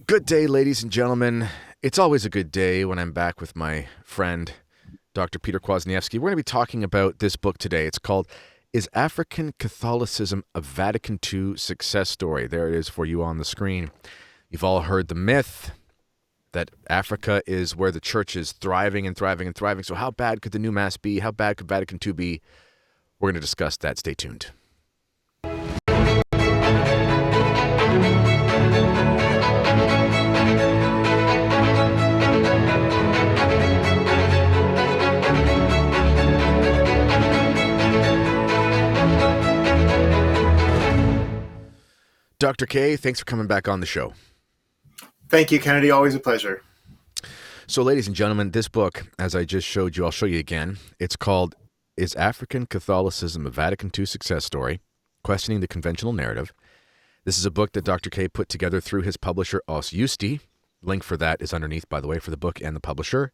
Good day, ladies and gentlemen. It's always a good day when I'm back with my friend, Dr. Peter Kwasniewski. We're going to be talking about this book today. It's called Is African Catholicism a Vatican II Success Story? There it is for you on the screen. You've all heard the myth that Africa is where the church is thriving and thriving and thriving. So how bad could the new Mass be? How bad could Vatican II be? We're going to discuss that. Stay tuned. Dr. K, thanks for coming back on the show. Thank you, Kennedy. Always a pleasure. So, ladies and gentlemen, this book, as I just showed you, I'll show you again. It's called Is African Catholicism a Vatican II Success Story? Questioning the Conventional Narrative. This is a book that Dr. K put together through his publisher, Osjusti. Link for that is underneath, by the way, for the book and the publisher.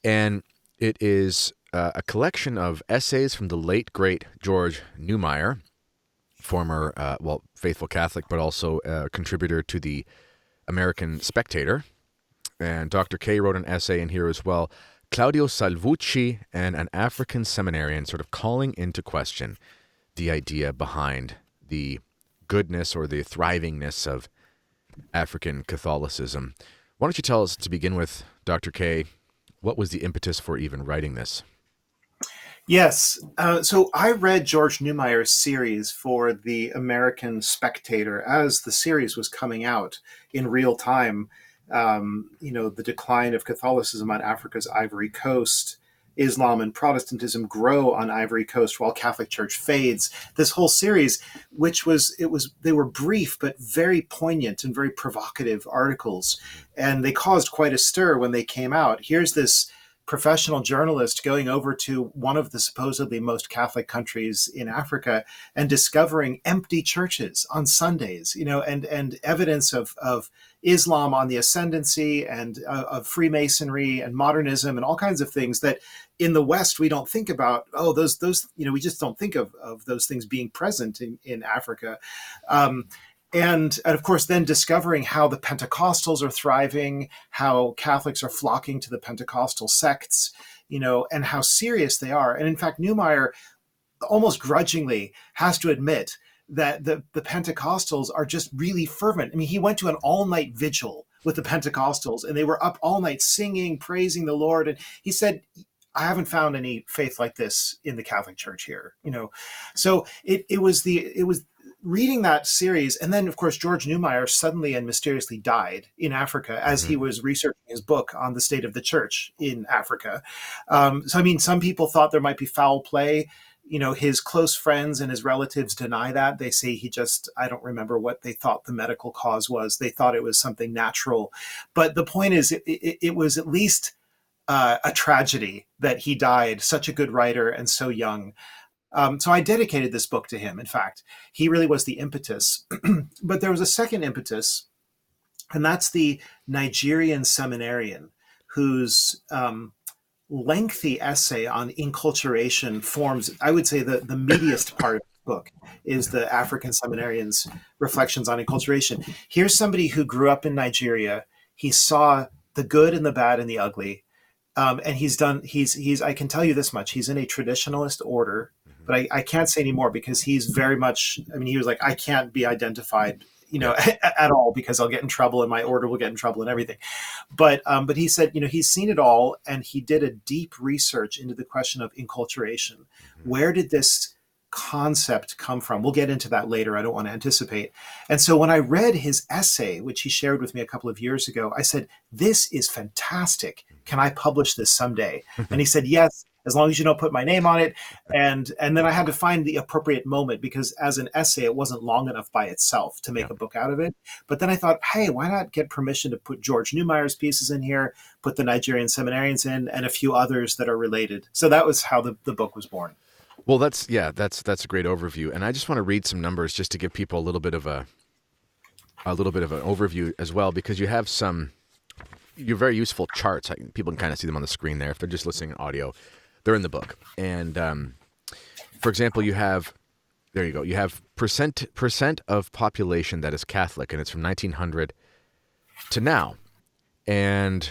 And it is a collection of essays from the late, great George Neumayer, former, faithful Catholic, but also a contributor to the American Spectator. And Dr. K wrote an essay in here as well, Claudio Salvucci and an African seminarian, sort of calling into question the idea behind the goodness or the thrivingness of African Catholicism. Why don't you tell us, to begin with, Dr. K, what was the impetus for even writing this? Yes. So I read George Neumeyer's series for the American Spectator as the series was coming out in real time. The decline of Catholicism on Africa's Ivory Coast, Islam and Protestantism grow on Ivory Coast while Catholic Church fades. This whole series, they were brief but very poignant and very provocative articles, and they caused quite a stir when they came out. Here's this professional journalist going over to one of the supposedly most Catholic countries in Africa and discovering empty churches on Sundays, and evidence of Islam on the ascendancy and of Freemasonry and modernism and all kinds of things that in the West we don't think about. Oh, those we just don't think of those things being present in Africa. And of course, then discovering how the Pentecostals are thriving, how Catholics are flocking to the Pentecostal sects, and how serious they are. And in fact, Neumayer almost grudgingly has to admit that the Pentecostals are just really fervent. I mean, he went to an all-night vigil with the Pentecostals, and they were up all night singing, praising the Lord. And he said, I haven't found any faith like this in the Catholic Church here, So it was reading that series, and then of course George Neumayer suddenly and mysteriously died in Africa as he was researching his book on the state of the church in Africa. Some people thought there might be foul play. His close friends and his relatives deny that. They say I don't remember what they thought the medical cause was. They thought it was something natural. But the point is, it was at least a tragedy that he died, such a good writer and so young. So I dedicated this book to him. In fact, he really was the impetus. But there was a second impetus, and that's the Nigerian seminarian whose lengthy essay on inculturation forms, I would say, the meatiest part of the book is the African seminarian's reflections on inculturation. Here's somebody who grew up in Nigeria. He saw the good and the bad and the ugly. And I can tell you this much, he's in a traditionalist order, but I can't say anymore because he's very much, he was like, I can't be identified, at all because I'll get in trouble and my order will get in trouble and everything. But he said, he's seen it all, and he did a deep research into the question of inculturation. Where did this concept come from? We'll get into that later. I don't want to anticipate. And so when I read his essay, which he shared with me a couple of years ago, I said, this is fantastic. Can I publish this someday? And he said, yes, as long as you don't put my name on it. And then I had to find the appropriate moment, because as an essay, it wasn't long enough by itself to make a book out of it. But then I thought, hey, why not get permission to put George Neumeyer's pieces in here, put the Nigerian seminarians in, and a few others that are related. So that was how the book was born. Well, that's a great overview. And I just want to read some numbers just to give people a little bit of an overview as well, because you have your very useful charts. People can kind of see them on the screen there. If they're just listening in audio, they're in the book. And for example, you have percent of population that is Catholic, and it's from 1900 to now. And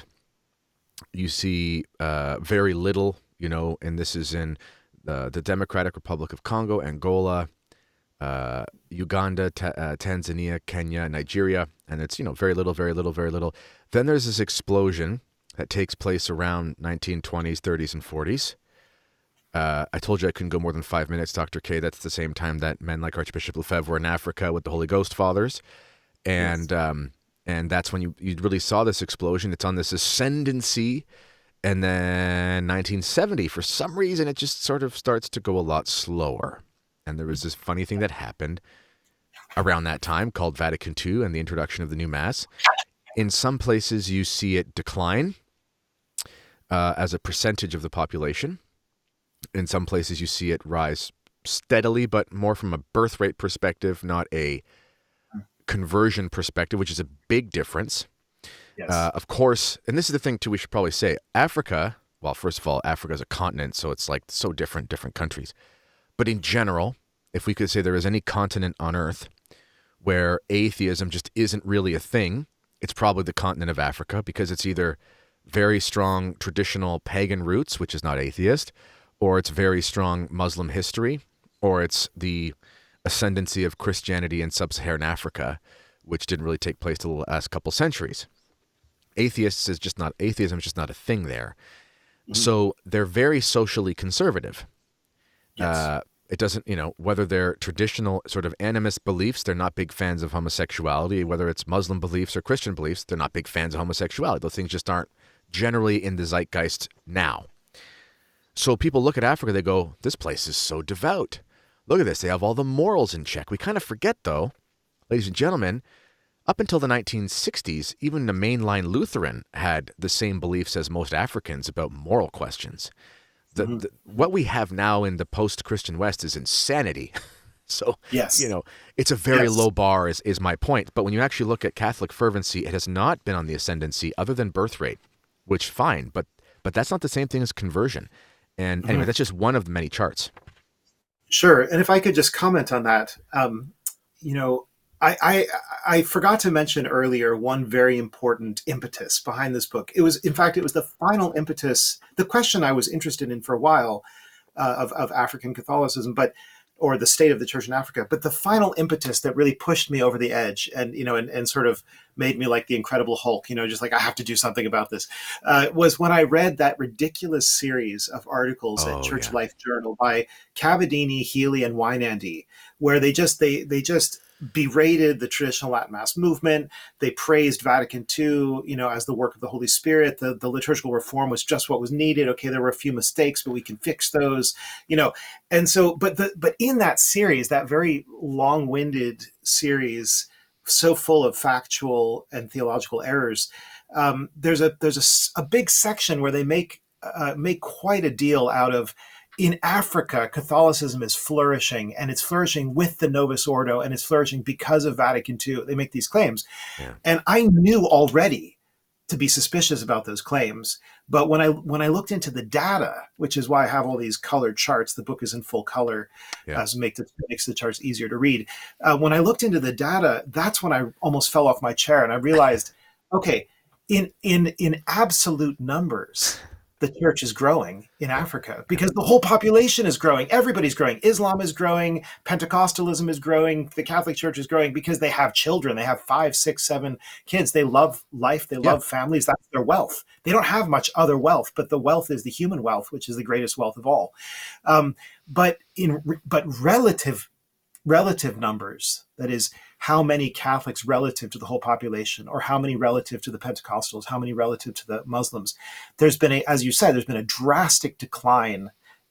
you see very little, and this is in the Democratic Republic of Congo, Angola, Uganda, Tanzania, Kenya, Nigeria, and it's, very little, very little, very little. Then there's this explosion that takes place around 1920s, 30s, and 40s. I told you I couldn't go more than 5 minutes, Dr. K. That's the same time that men like Archbishop Lefebvre were in Africa with the Holy Ghost Fathers. And Yes. and that's when you really saw this explosion. It's on this ascendancy. And then 1970, for some reason, it just sort of starts to go a lot slower. And there was this funny thing that happened around that time called Vatican II and the introduction of the new Mass. In some places, you see it decline as a percentage of the population. In some places, you see it rise steadily, but more from a birth rate perspective, not a conversion perspective, which is a big difference. Yes. Of course, and this is the thing, too, we should probably say, Africa, well, first of all, Africa is a continent, so it's like so different countries. But in general, if we could say there is any continent on Earth where atheism just isn't really a thing, it's probably the continent of Africa, because it's either very strong traditional pagan roots, which is not atheist, or it's very strong Muslim history, or it's the ascendancy of Christianity in sub-Saharan Africa, which didn't really take place till the last couple centuries. Atheism is just not a thing there. Mhm. So they're very socially conservative. Yes. It doesn't, whether they're traditional sort of animist beliefs, they're not big fans of homosexuality. Whether it's Muslim beliefs or Christian beliefs, they're not big fans of homosexuality. Those things just aren't generally in the zeitgeist now. So people look at Africa, they go, this place is so devout. Look at this. They have all the morals in check. We kind of forget, though, ladies and gentlemen, up until the 1960s, even the mainline Lutheran had the same beliefs as most Africans about moral questions. Mhm. What we have now in the post-Christian West is insanity. So, Yes. it's a very Yes. low bar is my point. But when you actually look at Catholic fervency, it has not been on the ascendancy other than birth rate, which fine, but that's not the same thing as conversion. And anyway, Mhm. that's just one of the many charts. Sure. And if I could just comment on that, you know, I forgot to mention earlier one very important impetus behind this book. It was, in fact, it was the final impetus, the question I was interested in for a while of African Catholicism, or the state of the church in Africa. But the final impetus that really pushed me over the edge, and sort of made me like the Incredible Hulk, just like I have to do something about this, was when I read that ridiculous series of articles at Oh, Church yeah. Life Journal by Cavadini, Healy, and Wynandy, where they just berated the traditional Latin Mass movement. They praised Vatican II, as the work of the Holy Spirit. The liturgical reform was just what was needed. Okay, there were a few mistakes, but we can fix those. And so, but in that series, that very long-winded series, so full of factual and theological errors, there's a big section where they make quite a deal out of, in Africa, Catholicism is flourishing, and it's flourishing with the Novus Ordo, and it's flourishing because of Vatican II. They make these claims. Yeah. And I knew already to be suspicious about those claims. But when I looked into the data, which is why I have all these colored charts, the book is in full color, Yeah. so makes the charts easier to read. When I looked into the data, that's when I almost fell off my chair, and I realized, okay, in absolute numbers, the church is growing in Yeah. Africa because the whole population is growing. Everybody's growing. Islam is growing. Pentecostalism is growing. The Catholic Church is growing because they have children. They have 5, 6, 7 kids. They love life. They Yeah. love families. That's their wealth. They don't have much other wealth, but the wealth is the human wealth, which is the greatest wealth of all. But relative numbers, that is, how many Catholics relative to the whole population, or how many relative to the Pentecostals, how many relative to the Muslims, there's been as you said, there's been a drastic decline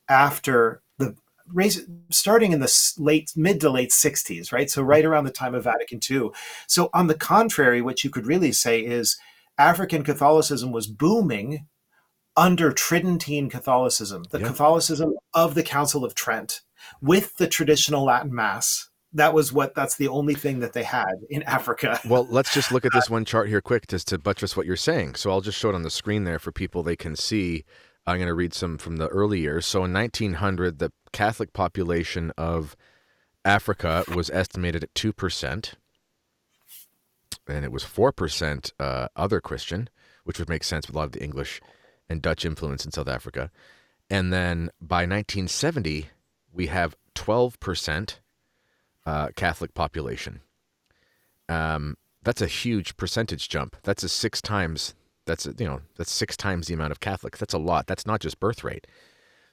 after the race, starting in the mid to late 60s, right? So right around the time of Vatican II. So on the contrary, what you could really say is African Catholicism was booming under Tridentine Catholicism, the Yeah. Catholicism of the Council of Trent, with the traditional Latin Mass. That's the only thing that they had in Africa. Well, let's just look at this one chart here quick just to buttress what you're saying. So I'll just show it on the screen there for people, they can see. I'm going to read some from the early years. So in 1900, the Catholic population of Africa was estimated at 2%. and it was 4% other Christian, which would make sense with a lot of the English and Dutch influence in South Africa. And then by 1970, we have 12% Catholic population. That's a huge percentage jump. That's six times the amount of Catholics. That's a lot. That's not just birth rate.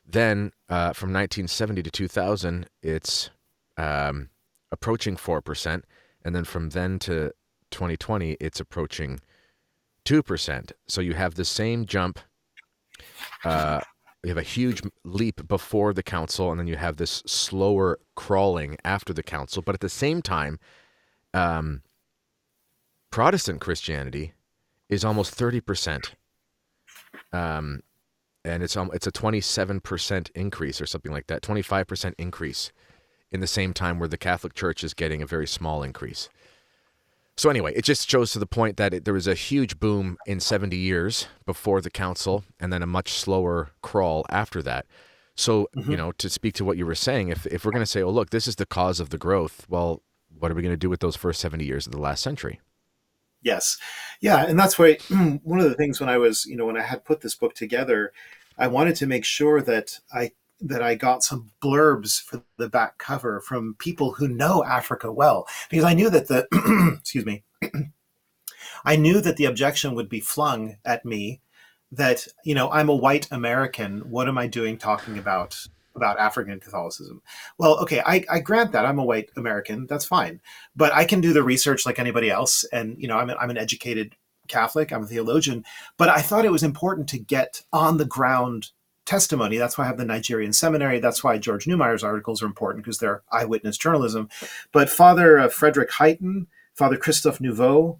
Then from 1970 to 2000, it's approaching 4%, and then from then to 2020, it's approaching 2%. So you have the same jump. You have a huge leap before the council, and then you have this slower crawling after the council. But at the same time, Protestant Christianity is almost 30%, and it's a 27% increase or something like that, 25% increase in the same time where the Catholic Church is getting a very small increase. So anyway, it just shows to the point that there was a huge boom in 70 years before the council, and then a much slower crawl after that. So, to speak to what you were saying, if we're going to say, oh, look, this is the cause of the growth, well, what are we going to do with those first 70 years of the last century? Yes. Yeah. And that's why one of the things when I had put this book together, I wanted to make sure that I got some blurbs for the back cover from people who know Africa well, because I knew that excuse me, I knew that the objection would be flung at me that, I'm a white American. What am I doing talking about African Catholicism? Well, okay, I grant that I'm a white American. That's fine. But I can do the research like anybody else. And, I'm an educated Catholic. I'm a theologian. But I thought it was important to get on the ground testimony. That's why I have the Nigerian seminary. That's why George Neumeyer's articles are important, because they're eyewitness journalism. But Father Frederick Heighton, Father Christophe Nouveau,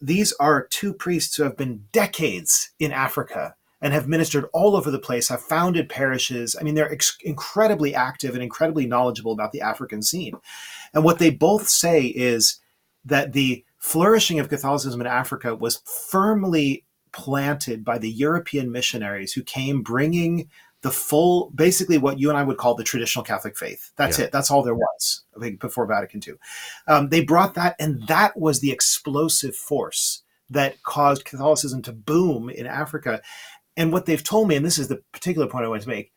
these are two priests who have been decades in Africa and have ministered all over the place, have founded parishes. I mean, they're incredibly active and incredibly knowledgeable about the African scene. And what they both say is that the flourishing of Catholicism in Africa was firmly planted by the European missionaries who came bringing the full, basically what you and I would call the traditional Catholic faith. That's it. That's all there was before Vatican II. They brought that, and that was the explosive force that caused Catholicism to boom in Africa. And what they've told me, and this is the particular point I want to make,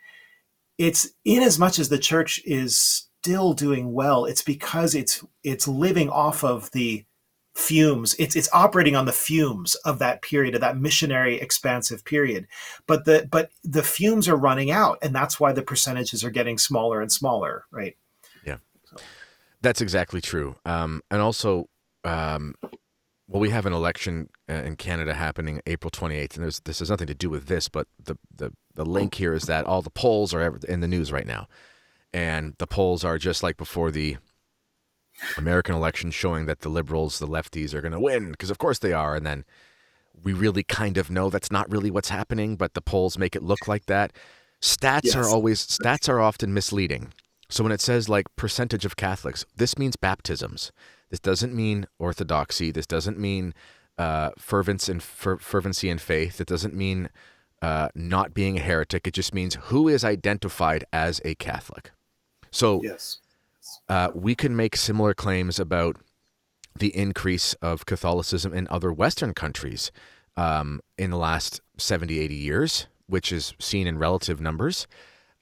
it's in as much as the church is still doing well, it's because it's living off of the fumes. It's operating on the fumes of that period, of that missionary expansive period. But the fumes are running out, and that's why the percentages are getting smaller and smaller, right? Yeah, so. That's exactly true. And also, we have an election in Canada happening April 28th, and this has nothing to do with this, but the link here is that all the polls are in the news right now, and the polls are just like before the American election, showing that the liberals, the lefties, are going to win, because of course they are. And then we really kind of know that's not really what's happening, but the polls make it look like that. Stats are often misleading. So when it says like percentage of Catholics, this means baptisms. This doesn't mean orthodoxy. This doesn't mean fervency and faith. It doesn't mean not being a heretic. It just means who is identified as a Catholic. So yes. We can make similar claims about the increase of Catholicism in other Western countries in the last 70, 80 years, which is seen in relative numbers,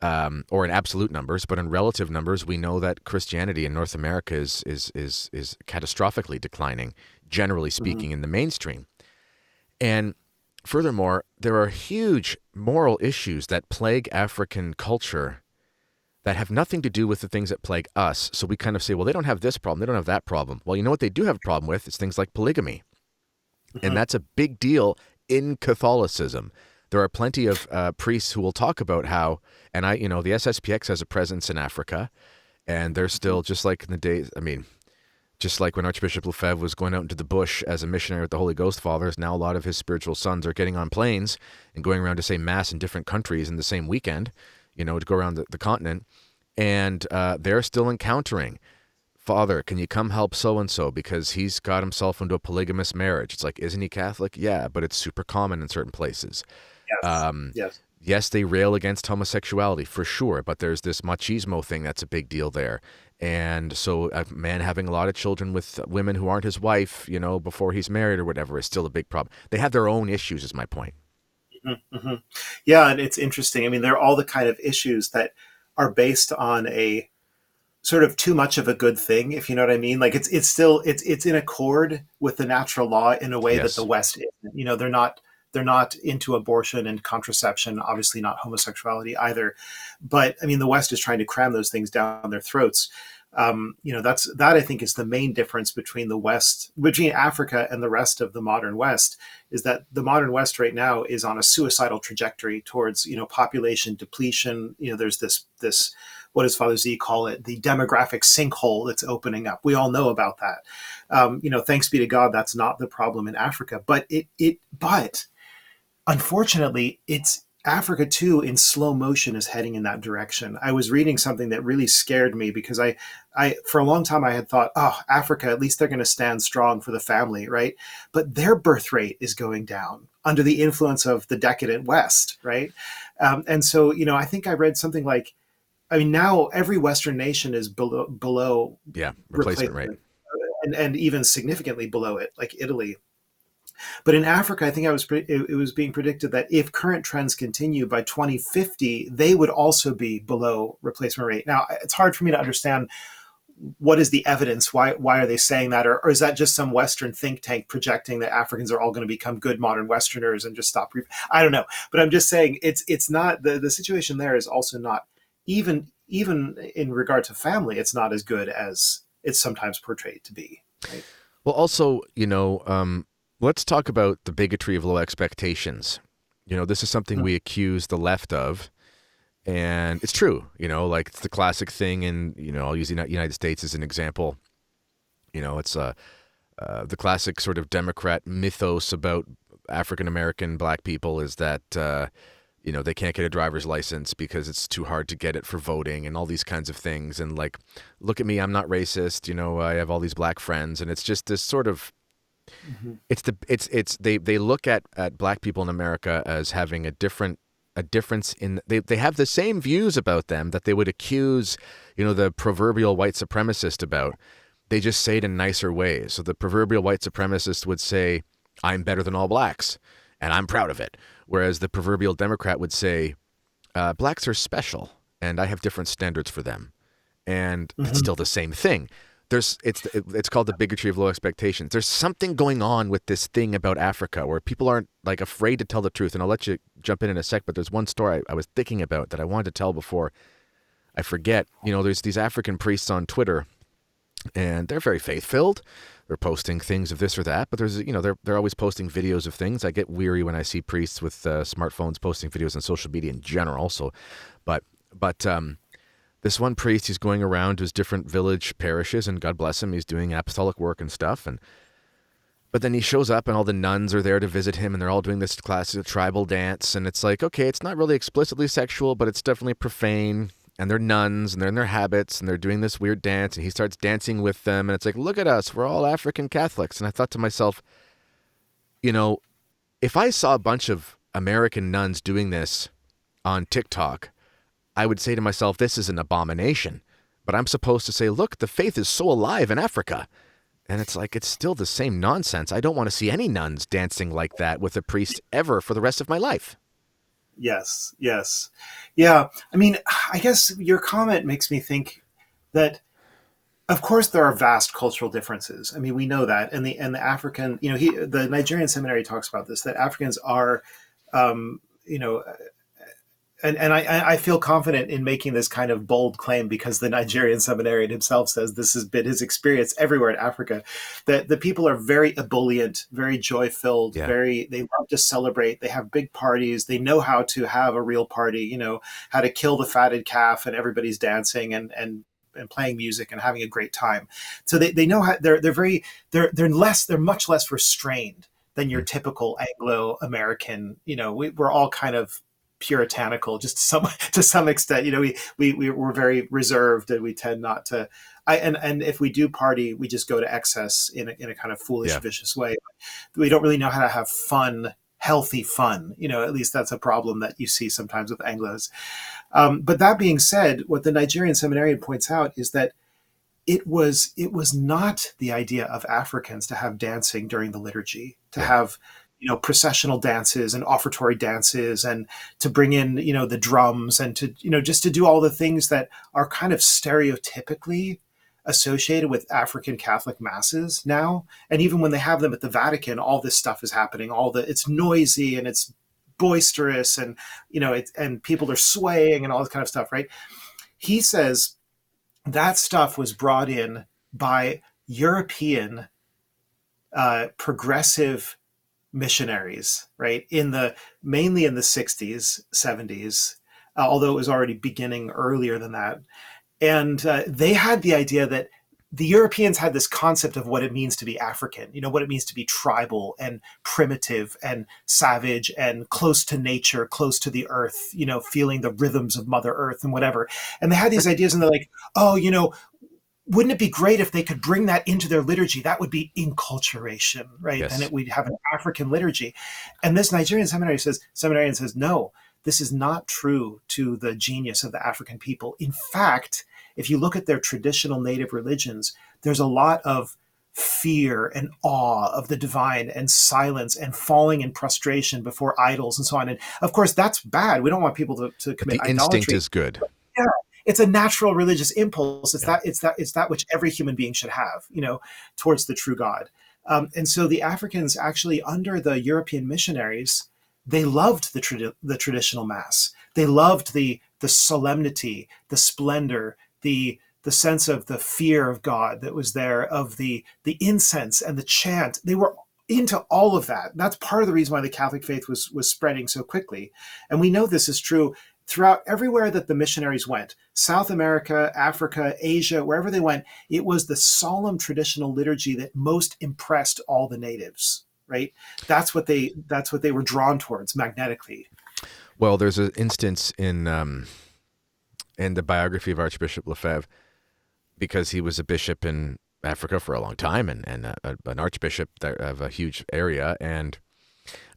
or in absolute numbers. But in relative numbers, we know that Christianity in North America is catastrophically declining, generally speaking, in the mainstream. And furthermore, there are huge moral issues that plague African culture that have nothing to do with the things that plague us. So we kind of say, well, they don't have this problem, they don't have that problem. Well, you know what they do have a problem with? It's things like polygamy. And that's a big deal in Catholicism. There are plenty of priests who will talk about how, and the SSPX has a presence in Africa, and they're still, just like in the days, just like when Archbishop Lefebvre was going out into the bush as a missionary with the Holy Ghost Fathers, now a lot of his spiritual sons are getting on planes and going around to say Mass in different countries in the same weekend, to go around the continent, and they're still encountering, Father, can you come help so-and-so because he's got himself into a polygamous marriage? It's like, isn't he Catholic? Yeah, but it's super common in certain places. Yes. Yes, they rail against homosexuality for sure, but there's this machismo thing that's a big deal there. And so a man having a lot of children with women who aren't his wife, before he's married or whatever is still a big problem. They have their own issues, is my point. Mm-hmm. Yeah, and it's interesting. I mean, they're all the kind of issues that are based on a sort of too much of a good thing, if you know what I mean. Like it's still it's in accord with the natural law in a way that the Yes. West isn't. They're not into abortion and contraception, obviously not homosexuality either. But I mean, the West is trying to cram those things down their throats. That I think is the main difference between Africa and the rest of the modern West, is that the modern West right now is on a suicidal trajectory towards, population depletion. There's this, what does Father Z call it? The demographic sinkhole that's opening up. We all know about that. Thanks be to God, that's not the problem in Africa, but unfortunately, it's Africa too in slow motion is heading in that direction. I was reading something that really scared me because I for a long time I had thought, oh, Africa, at least they're going to stand strong for the family, right? But their birth rate is going down under the influence of the decadent West, right? And so, I think I read something like, I mean, now every Western nation is below Yeah, replacement rate. and even significantly below it, like Italy. But in Africa, I think it was being predicted that if current trends continue by 2050, they would also be below replacement rate. Now, it's hard for me to understand what is the evidence. Why are they saying that, or is that just some Western think tank projecting that Africans are all going to become good modern Westerners and just stop? I don't know, but I'm just saying it's not the situation there is also not even in regard to family. It's not as good as it's sometimes portrayed to be. Right? Well, also, let's talk about the bigotry of low expectations. This is something we accuse the left of, and it's true. Like it's the classic thing, and I'll use the United States as an example. It's the classic sort of Democrat mythos about African American black people is that they can't get a driver's license because it's too hard to get it for voting and all these kinds of things. And like, look at me, I'm not racist. I have all these black friends, and it's just this sort of they look at black people in America as having a difference in they have the same views about them that they would accuse the proverbial white supremacist about. They just say it in nicer ways. So the proverbial white supremacist would say, I'm better than all blacks and I'm proud of it, whereas the proverbial Democrat would say, blacks are special and I have different standards for them. And it's still the same thing. It's called the bigotry of low expectations. There's something going on with this thing about Africa where people aren't like afraid to tell the truth. And I'll let you jump in a sec, but there's one story I was thinking about that I wanted to tell before I forget. There's these African priests on Twitter, and they're very faith-filled. They're posting things of this or that, but there's they're always posting videos of things. I get weary when I see priests with smartphones posting videos on social media in general. So, but this one priest, he's going around to his different village parishes, and God bless him, he's doing apostolic work and stuff. But then he shows up, and all the nuns are there to visit him, and they're all doing this classic tribal dance. And it's like, okay, it's not really explicitly sexual, but it's definitely profane. And they're nuns, and they're in their habits, and they're doing this weird dance. And he starts dancing with them, and it's like, look at us, we're all African Catholics. And I thought to myself, if I saw a bunch of American nuns doing this on TikTok, I would say to myself, this is an abomination. But I'm supposed to say, look, the faith is so alive in Africa. And it's like, it's still the same nonsense. I don't want to see any nuns dancing like that with a priest ever for the rest of my life. Yes. Yeah. I mean, I guess your comment makes me think that, of course, there are vast cultural differences. I mean, we know that. And the African, the Nigerian seminary talks about this, that Africans are, and I feel confident in making this kind of bold claim because the Nigerian seminarian himself says this has been his experience everywhere in Africa, that the people are very ebullient, very joy-filled, they love to celebrate. They have big parties. They know how to have a real party, how to kill the fatted calf, and everybody's dancing and playing music and having a great time. So they know how they're much less restrained than your typical Anglo-American. We're all kind of puritanical, just to some extent. We're very reserved, and we tend not to. And if we do party, we just go to excess in a kind of foolish, vicious way. We don't really know how to have fun healthy fun. At least that's a problem that you see sometimes with Anglos. But that being said, what the Nigerian seminarian points out is that it was not the idea of Africans to have dancing during the liturgy, to Yeah. have processional dances and offertory dances, and to bring in the drums, and to just to do all the things that are kind of stereotypically associated with African Catholic masses now. And even when they have them at the Vatican, all this stuff is happening. It's noisy and it's boisterous, and and people are swaying and all this kind of stuff, right? He says that stuff was brought in by European progressive missionaries, right? Mainly in the 60s, 70s, although it was already beginning earlier than that. And they had the idea that the Europeans had this concept of what it means to be African, what it means to be tribal and primitive and savage and close to nature, close to the earth, feeling the rhythms of Mother Earth and whatever. And they had these ideas, and they're like, oh, wouldn't it be great if they could bring that into their liturgy? That would be inculturation, right? Yes. And we'd have an African liturgy. And this Nigerian seminarian says, no, this is not true to the genius of the African people. In fact, if you look at their traditional native religions, there's a lot of fear and awe of the divine, and silence, and falling in prostration before idols, and so on. And of course, that's bad. We don't want people to commit The idolatry. instinct is good. Yeah, it's a natural religious impulse. It's Yeah. that which every human being should have, towards the true God. And so the Africans actually, under the European missionaries, they loved the traditional mass. They loved the solemnity, the splendor, the sense of the fear of God that was there, of the incense and the chant. They were into all of that. That's part of the reason why the Catholic faith was spreading so quickly. And we know this is true throughout everywhere that the missionaries went. South America, Africa, Asia, wherever they went, it was the solemn traditional liturgy that most impressed all the natives, right? That's what they were drawn towards magnetically. Well, there's an instance in the biography of Archbishop Lefebvre, because he was a bishop in Africa for a long time, and an archbishop of a huge area. And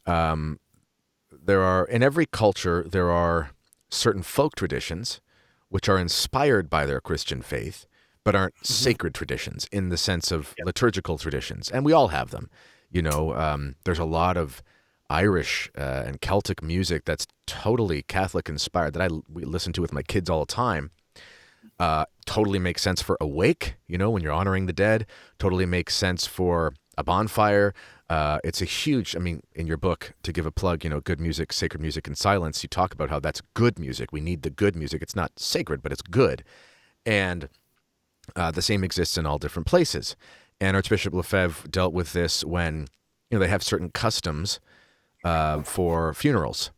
there are, in every culture, there are certain folk traditions which are inspired by their Christian faith, but aren't sacred traditions in the sense of liturgical traditions. And we all have them. There's a lot of Irish and Celtic music that's totally Catholic inspired that we listen to with my kids all the time. Totally makes sense for a wake, when you're honoring the dead. Totally makes sense for a bonfire. It's a huge, in your book, to give a plug, good music, sacred music, and silence, you talk about how that's good music. We need the good music. It's not sacred, but it's good. And the same exists in all different places. And Archbishop Lefebvre dealt with this when, they have certain customs for funerals,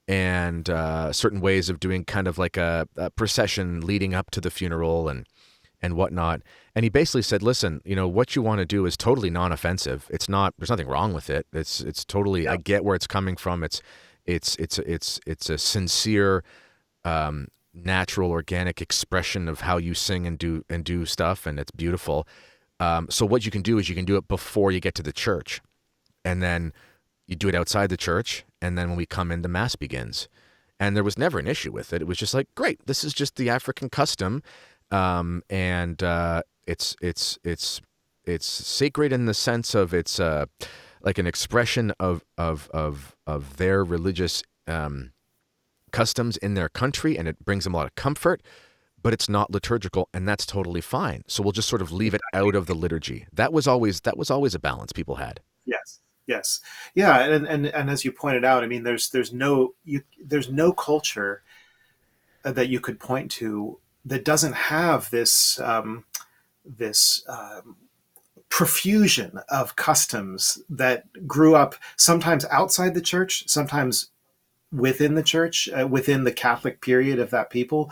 and certain ways of doing kind of like a procession leading up to the funeral and whatnot. And he basically said, listen, what you want to do is totally non-offensive. There's nothing wrong with it. It's totally, I get where it's coming from. It's a sincere, natural, organic expression of how you sing and do stuff, and it's beautiful. So what you can do is you can do it before you get to the church, and then you do it outside the church, and then when we come in, the Mass begins. And there was never an issue with it. It was just like, great, this is just the African custom, and it's sacred in the sense of it's like an expression of their religious customs in their country, and it brings them a lot of comfort. But it's not liturgical, and that's totally fine. So we'll just sort of leave it out of the liturgy. That was always a balance people had. Yes. Yeah. And as you pointed out, there's no culture that you could point to that doesn't have this profusion of customs that grew up sometimes outside the church, sometimes within the church, within the Catholic period of that people.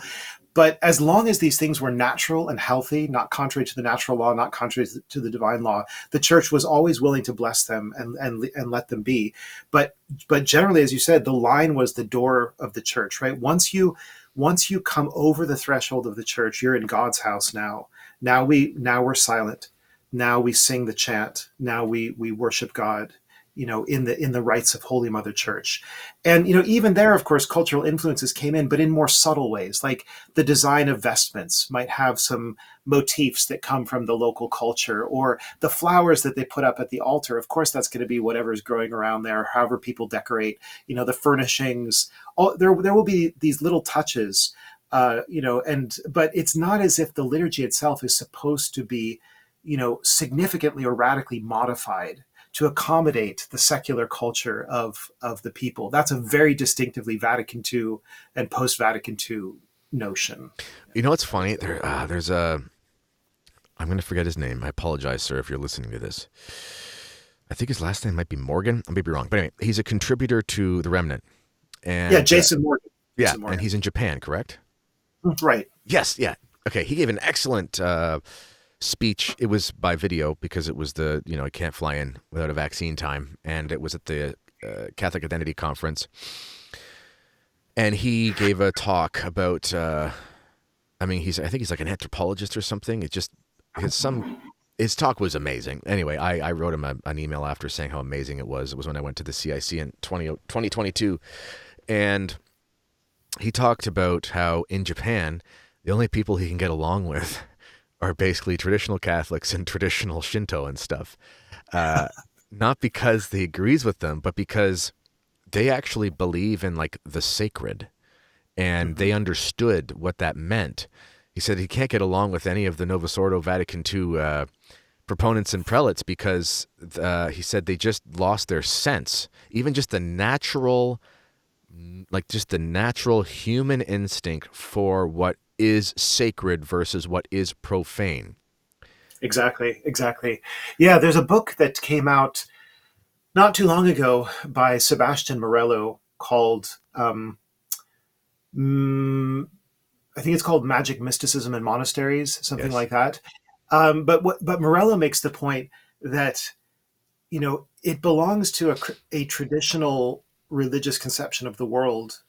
But as long as these things were natural and healthy, not contrary to the natural law, not contrary to the divine law, the church was always willing to bless them and let them be. But generally, as you said, the line was the door of the church, right? Once you come over the threshold of the church, you're in God's house now. Now we're silent. Now we sing the chant. Now we worship God. in the rites of Holy Mother Church. And even there, of course, cultural influences came in, but in more subtle ways. Like the design of vestments might have some motifs that come from the local culture, or the flowers that they put up at the altar. Of course, that's going to be whatever is growing around there, however people decorate. The furnishings. There will be these little touches. But it's not as if the liturgy itself is supposed to be, significantly or radically modified to accommodate the secular culture of the people. That's a very distinctively Vatican II and post-Vatican II notion. What's funny? There's I'm going to forget his name. I apologize, sir, if you're listening to this. I think his last name might be Morgan. I may be wrong. But anyway, he's a contributor to The Remnant. And, yeah, Jason Morgan. Yeah, and he's in Japan, correct? Right. Yes, yeah. Okay, he gave an excellent speech. It was by video because it was I can't fly in without a vaccine time. And it was at the Catholic Identity Conference. And he gave a talk about, I think he's like an anthropologist or something. His talk was amazing. Anyway, I wrote him an email after saying how amazing it was. It was when I went to the CIC in 2022. And he talked about how in Japan, the only people he can get along with are basically traditional Catholics and traditional Shinto and stuff. Not because he agrees with them, but because they actually believe in like the sacred, and they understood what that meant. He said he can't get along with any of the Novus Ordo Vatican II proponents and prelates because he said they just lost their sense, even just the natural human instinct for what is sacred versus what is profane. Exactly. Yeah, there's a book that came out not too long ago by Sebastian Morello called, I think it's called Magic, Mysticism, and Monasteries, something like that. But Morello makes the point that, it belongs to a traditional religious conception of the world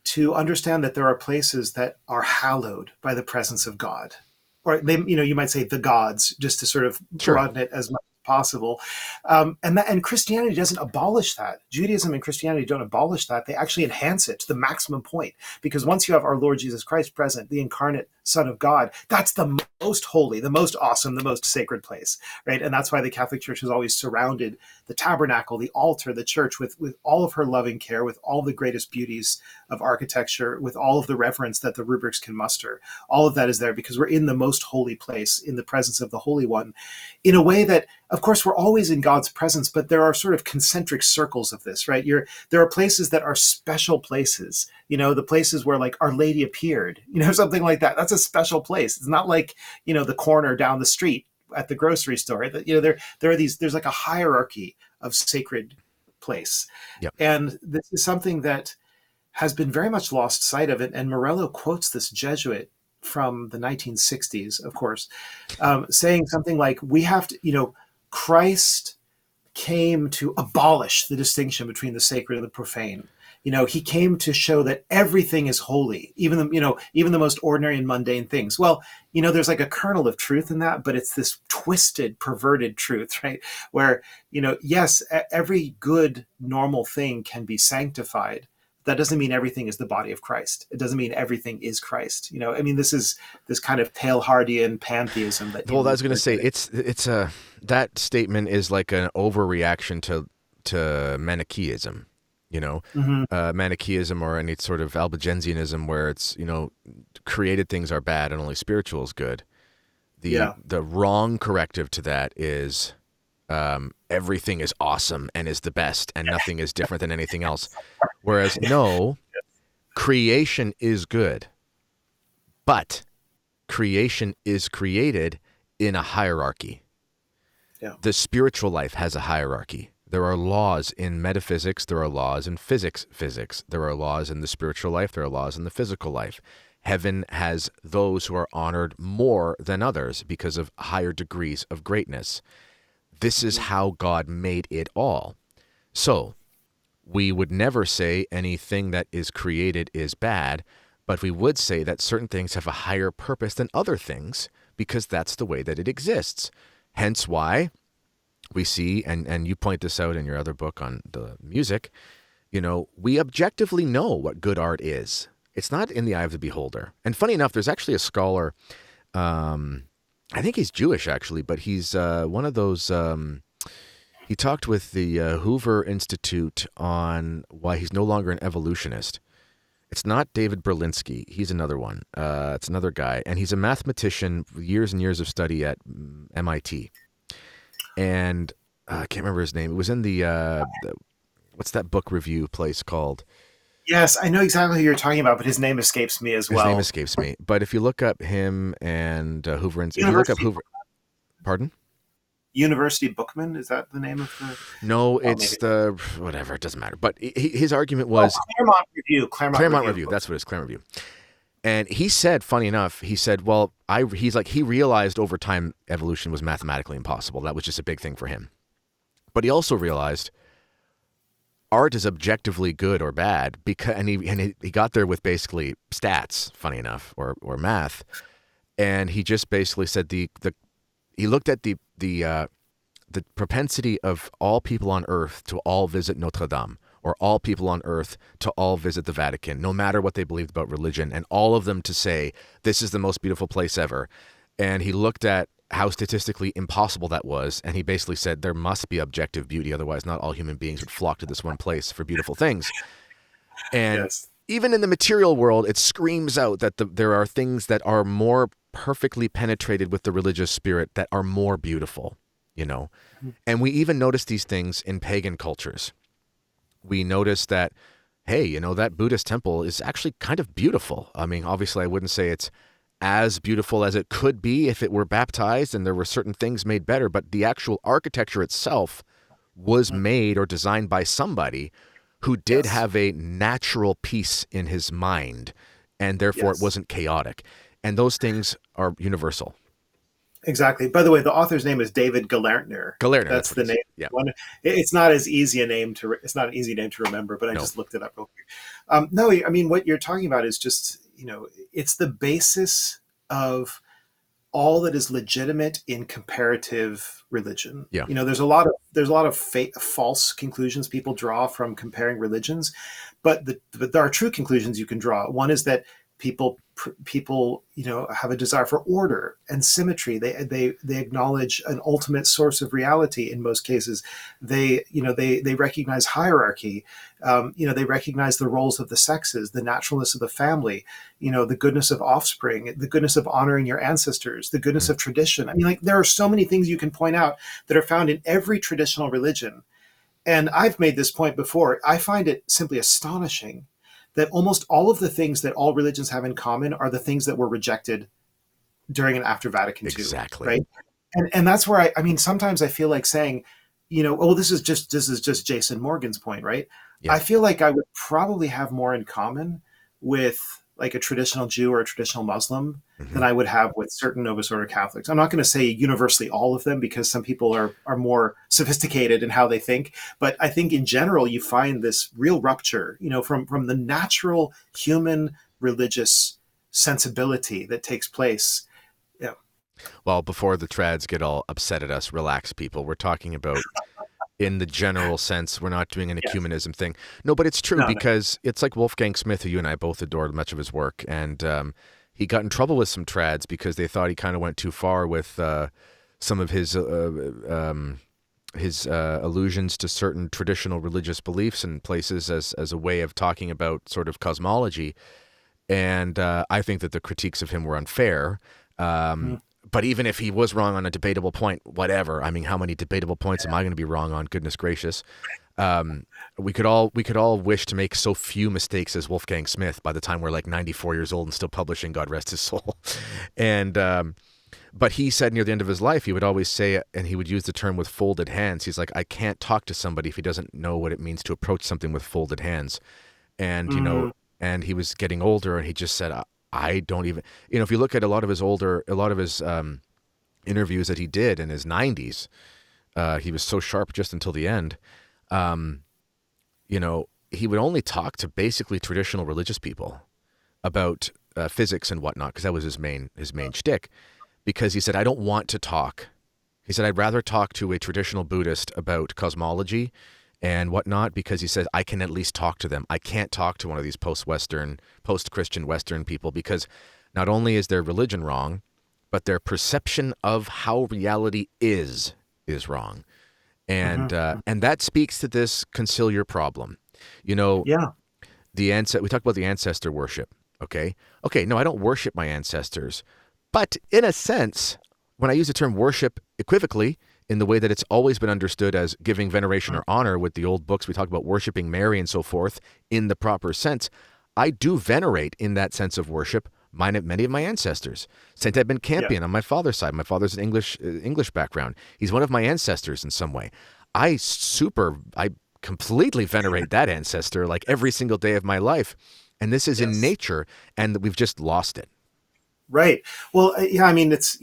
to understand that there are places that are hallowed by the presence of God, or you might say the gods, just to sort of broaden it as much as possible. And Christianity doesn't abolish that. Judaism and Christianity don't abolish that. They actually enhance it to the maximum point, because once you have our Lord Jesus Christ present, the incarnate Son of God, that's the most holy, the most awesome, the most sacred place, right? And that's why the Catholic Church has always surrounded the tabernacle, the altar, the church with all of her loving care, with all the greatest beauties of architecture, with all of the reverence that the rubrics can muster. All of that is there because we're in the most holy place, in the presence of the Holy One, in a way that, of course, we're always in God's presence, but there are sort of concentric circles of this, right? There are places that are special places, the places where like Our Lady appeared, something like that. That's a special place. It's not like, the corner down the street at the grocery store. There are there's like a hierarchy of sacred place. Yep. And this is something that has been very much lost sight of. And Morello quotes this Jesuit from the 1960s, of course, saying something like, we have to, Christ came to abolish the distinction between the sacred and the profane. He came to show that everything is holy, even the most ordinary and mundane things. Well, there's like a kernel of truth in that, but it's this twisted, perverted truth, right? Where, yes, every good, normal thing can be sanctified. That doesn't mean everything is the body of Christ. It doesn't mean everything is Christ. This is this kind of Teilhardian pantheism that. Well, I was going to say it's that statement is like an overreaction to Manichaeism. Manichaeism or any sort of Albigensianism where it's, created things are bad and only spiritual is good. The wrong corrective to that is everything is awesome and is the best and nothing is different than anything else. Whereas, no, creation is good, but creation is created in a hierarchy. Yeah. The spiritual life has a hierarchy. There are laws in metaphysics. There are laws in physics. There are laws in the spiritual life. There are laws in the physical life. Heaven has those who are honored more than others because of higher degrees of greatness. This is how God made it all. So we would never say anything that is created is bad, but we would say that certain things have a higher purpose than other things because that's the way that it exists. Hence why we see, and you point this out in your other book on the music, we objectively know what good art is. It's not in the eye of the beholder. And funny enough, there's actually a scholar, I think he's Jewish actually, but he's one of those, he talked with the Hoover Institute on why he's no longer an evolutionist. It's not David Berlinski. He's another one. It's another guy. And he's a mathematician with years and years of study at MIT. And I can't remember his name. It was in the what's that book review place called? Yes, I know exactly who you're talking about, but his name escapes me as well. His name escapes me. But if you look up him and Hoover, if you look up Hoover, pardon? University Bookman, is that the name of the? No, it's the whatever. It doesn't matter. But his argument was Claremont Review. Claremont Review. That's what it is. Claremont Review. And he said, funny enough, he said, well, he realized over time evolution was mathematically impossible. That was just a big thing for him. But he also realized art is objectively good or bad because, and he got there with basically stats, funny enough, or math, and he just basically said he looked at the propensity of all people on earth to all visit Notre Dame, or all people on earth to all visit the Vatican, no matter what they believed about religion, and all of them to say this is the most beautiful place ever. And he looked at how statistically impossible that was, and he basically said there must be objective beauty, otherwise not all human beings would flock to this one place for beautiful things. And yes, even in the material world, it screams out that there are things that are more perfectly penetrated with the religious spirit that are more beautiful, And we even notice these things in pagan cultures. We notice that, hey, that Buddhist temple is actually kind of beautiful. I mean, obviously I wouldn't say it's as beautiful as it could be if it were baptized and there were certain things made better, but the actual architecture itself was made or designed by somebody who did have a natural peace in his mind, and therefore it wasn't chaotic. And those things are universal. Exactly. By the way, the author's name is David Galertner. That's the name. Yeah. It's not as easy a name to. It's not an easy name to remember, but I just looked it up real quick. No, I mean what you're talking about is just it's the basis of all that is legitimate in comparative religion. Yeah. There's a lot of false conclusions people draw from comparing religions, but there are true conclusions you can draw. One is that people have a desire for order and symmetry. They acknowledge an ultimate source of reality in most cases. They recognize hierarchy. They recognize the roles of the sexes, the naturalness of the family, the goodness of offspring, the goodness of honoring your ancestors, the goodness of tradition. I mean, there are so many things you can point out that are found in every traditional religion. And I've made this point before. I find it simply astonishing that almost all of the things that all religions have in common are the things that were rejected during and after Vatican II. Exactly. Right. And that's where I mean, sometimes I feel like saying, this is just Jason Morgan's point, right? Yeah. I feel like I would probably have more in common with like a traditional Jew or a traditional Muslim than I would have with certain Novus Ordo Catholics. I'm not going to say universally all of them because some people are more sophisticated in how they think. But I think in general, you find this real rupture, from the natural human religious sensibility that takes place. Yeah. Well, before the trads get all upset at us, relax, people. We're talking about in the general sense. We're not doing an ecumenism thing. No, but it's true because it's like Wolfgang Smith, who you and I both adored much of his work. And he got in trouble with some trads because they thought he kind of went too far with some of his allusions to certain traditional religious beliefs and places as a way of talking about sort of cosmology. And I think that the critiques of him were unfair. But even if he was wrong on a debatable point, whatever. I mean, how many debatable points am I going to be wrong on? Goodness gracious. We could all wish to make so few mistakes as Wolfgang Smith by the time we're like 94 years old and still publishing, God rest his soul. And but he said near the end of his life, he would always say, and he would use the term with folded hands. He's like, I can't talk to somebody if he doesn't know what it means to approach something with folded hands. And, and he was getting older and he just said, I don't even, if you look at a lot of his interviews that he did in his 90s, he was so sharp just until the end. He would only talk to basically traditional religious people about physics and whatnot, because that was his main shtick. Because he said, I don't want to talk. He said, I'd rather talk to a traditional Buddhist about cosmology and whatnot, because he says, I can at least talk to them. I can't talk to one of these post-Christian Western people, because not only is their religion wrong, but their perception of how reality is wrong. And and that speaks to this conciliar problem. You know, Yeah. we talked about the ancestor worship. Okay. No, I don't worship my ancestors. But in a sense, when I use the term worship equivocally, in the way that it's always been understood as giving veneration or honor with the old books, we talk about worshiping Mary and so forth in the proper sense, I do venerate in that sense of worship many of my ancestors. Saint Edmund Yeah. Campion on my father's side. My father's an English background. He's one of my ancestors in some way. I completely venerate that ancestor like every single day of my life. And this is in Yes. nature, and we've just lost it. Right. Well, yeah. I mean, it's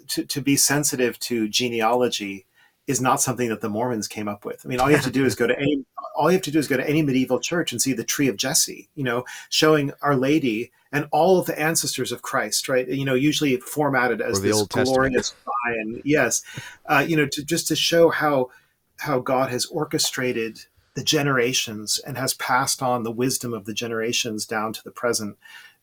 to be sensitive to genealogy is not something that the Mormons came up with. I mean, all you have to do is go to any medieval church and see the tree of Jesse, showing Our Lady and all of the ancestors of Christ, right? Usually formatted as the this Old Testament. glorious vine. Yes. To show how God has orchestrated the generations and has passed on the wisdom of the generations down to the present.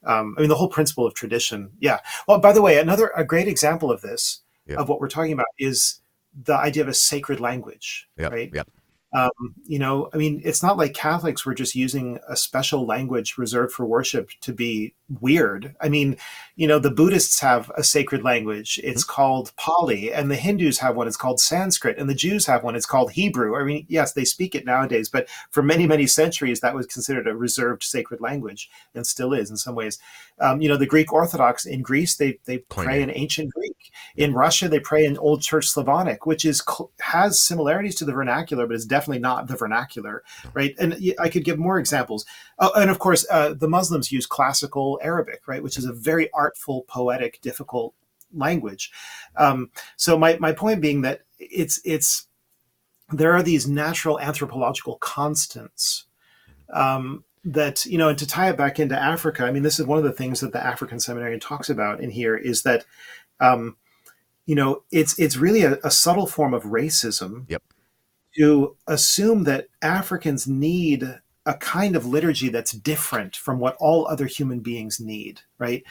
I mean, the whole principle of tradition. Yeah. Well, by the way, a great example of this, Yep. of what we're talking about, is the idea of a sacred language, Yep. right? Yep. I mean, it's not like Catholics were just using a special language reserved for worship to be weird. I mean, the Buddhists have a sacred language. It's called Pali, and the Hindus have one. It's called Sanskrit, and the Jews have one. It's called Hebrew. I mean, yes, they speak it nowadays, but for many, many centuries, that was considered a reserved sacred language, and still is in some ways. The Greek Orthodox in Greece, they pray in ancient Greek. In Russia, they pray in Old Church Slavonic, which has similarities to the vernacular, but is definitely not the vernacular, right? And I could give more examples. And of course, the Muslims use classical Arabic, right, which is a very artful, poetic, difficult language. So my point being that there are these natural anthropological constants that, and to tie it back into Africa, I mean, this is one of the things that the African Seminarian talks about in here, is that it's really a subtle form of racism. Yep. To assume that Africans need a kind of liturgy that's different from what all other human beings need, right?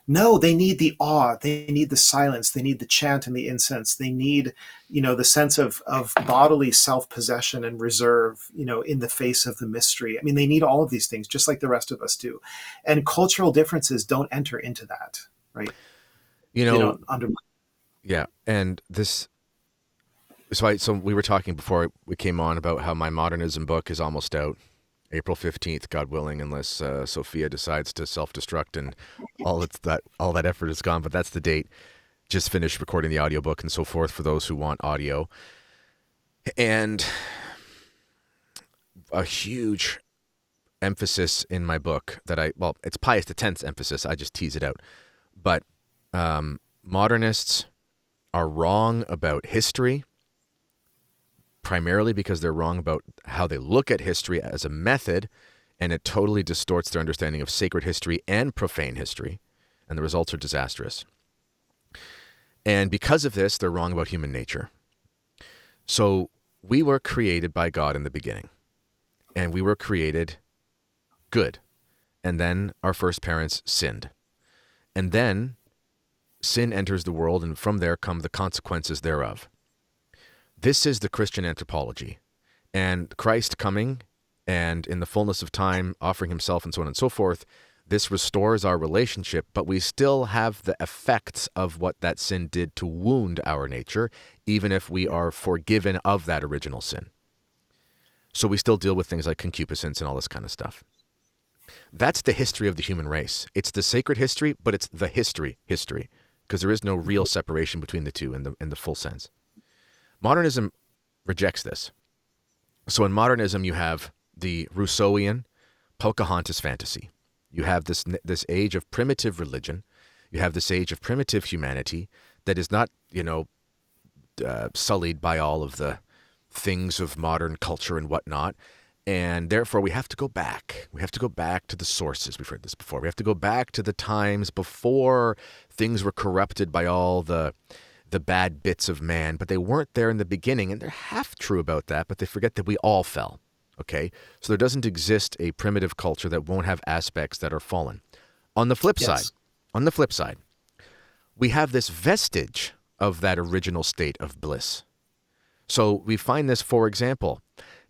No, they need the awe, they need the silence, they need the chant and the incense, they need, the sense of bodily self-possession and reserve, in the face of the mystery. I mean, they need all of these things, just like the rest of us do. And cultural differences don't enter into that, right? They don't undermine. Yeah, and this. So we were talking before we came on about how my modernism book is almost out, April 15th, God willing, unless Sophia decides to self-destruct and all that effort is gone. But that's the date. Just finished recording the audiobook and so forth for those who want audio. And a huge emphasis in my book it's Pius X's emphasis. I just tease it out. But modernists are wrong about history, primarily because they're wrong about how they look at history as a method, and it totally distorts their understanding of sacred history and profane history, and the results are disastrous. And because of this, they're wrong about human nature. So we were created by God in the beginning, and we were created good, and then our first parents sinned. And then sin enters the world, and from there come the consequences thereof. This is the Christian anthropology, and Christ coming and in the fullness of time offering himself and so on and so forth, this restores our relationship, but we still have the effects of what that sin did to wound our nature, even if we are forgiven of that original sin. So we still deal with things like concupiscence and all this kind of stuff. That's the history of the human race. It's the sacred history, but it's the history, because there is no real separation between the two in the full sense. Modernism rejects this. So in modernism, you have the Rousseauian Pocahontas fantasy. You have this age of primitive religion. You have this age of primitive humanity that is not, sullied by all of the things of modern culture and whatnot. And therefore, we have to go back. We have to go back to the sources. We've heard this before. We have to go back to the times before things were corrupted by all the the bad bits of man, but they weren't there in the beginning, and they're half true about that, but they forget that we all fell. Okay? So there doesn't exist a primitive culture that won't have aspects that are fallen. On the flip side, Yes. on the flip side, we have this vestige of that original state of bliss. So we find this, for example,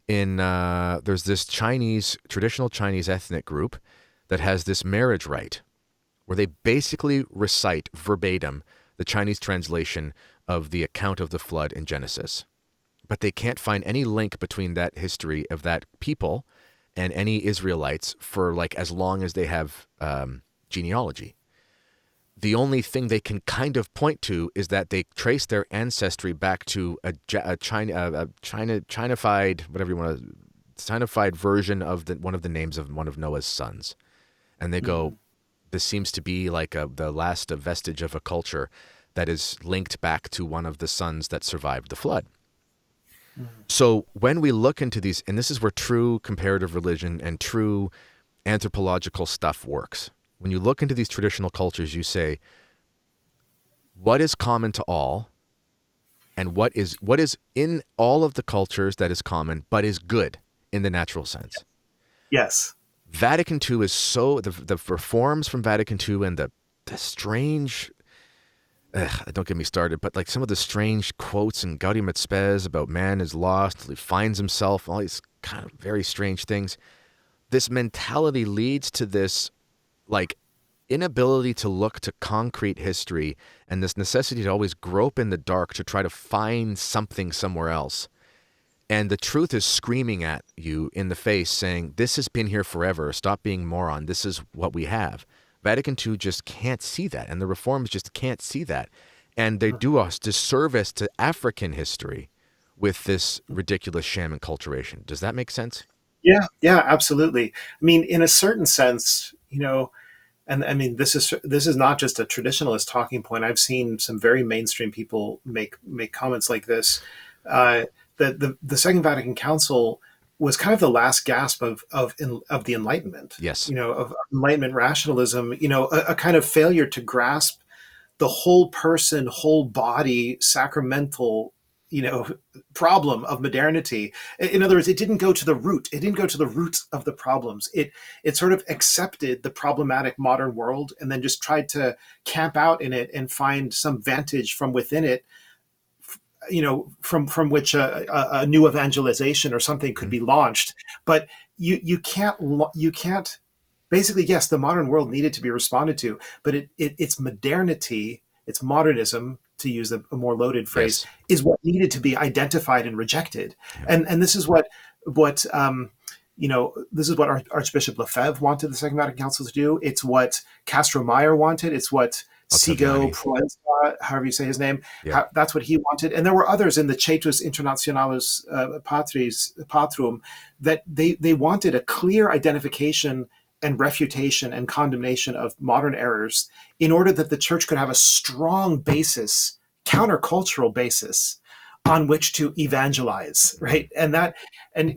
in there's this traditional Chinese ethnic group that has this marriage rite where they basically recite verbatim the Chinese translation of the account of the flood in Genesis. But they can't find any link between that history of that people and any Israelites for like as long as they have genealogy. The only thing they can kind of point to is that they trace their ancestry back to a Chinafied, whatever you want to, Chinafied version of one of the names of one of Noah's sons. And they go, this seems to be like the last vestige of a culture that is linked back to one of the sons that survived the flood. So when we look into these, and this is where true comparative religion and true anthropological stuff works. When you look into these traditional cultures, you say, what is common to all, and what is in all of the cultures that is common, but is good in the natural sense. Yes. Vatican II is so, the reforms from Vatican II and the strange, don't get me started, but like some of the strange quotes in Gaudium et Spes about man is lost till he finds himself, all these kind of very strange things. This mentality leads to this like inability to look to concrete history and this necessity to always grope in the dark to try to find something somewhere else. And the truth is screaming at you in the face saying, this has been here forever. Stop being moron. This is what we have. Vatican II just can't see that. And the reforms just can't see that. And they do us disservice to African history with this ridiculous sham enculturation. Does that make sense? Yeah, yeah, absolutely. I mean, in a certain sense, you know, and I mean, this is not just a traditionalist talking point. I've seen some very mainstream people make comments like this. The Second Vatican Council was kind of the last gasp of the Enlightenment. Yes. You know, of Enlightenment rationalism. You know, a kind of failure to grasp the whole person, whole body, sacramental, you know, problem of modernity. In other words, it didn't go to the root. It didn't go to the roots of the problems. It sort of accepted the problematic modern world and then just tried to camp out in it and find some vantage from within it, you know, from which a new evangelization or something could be launched. But you can't. Basically, yes, the modern world needed to be responded to, but its modernity, its modernism, to use a more loaded phrase, Yes. is what needed to be identified and rejected. Yeah. And this is what you know, this is what Archbishop Lefebvre wanted the Second Vatican Council to do. It's what Castro Meyer wanted. It's what Sigo Ottaviani. Proenza, however you say his name, Yeah. that's what he wanted. And there were others in the Cetus Internationalis Patrum that they wanted a clear identification and refutation and condemnation of modern errors in order that the church could have a strong basis, countercultural basis on which to evangelize, right? And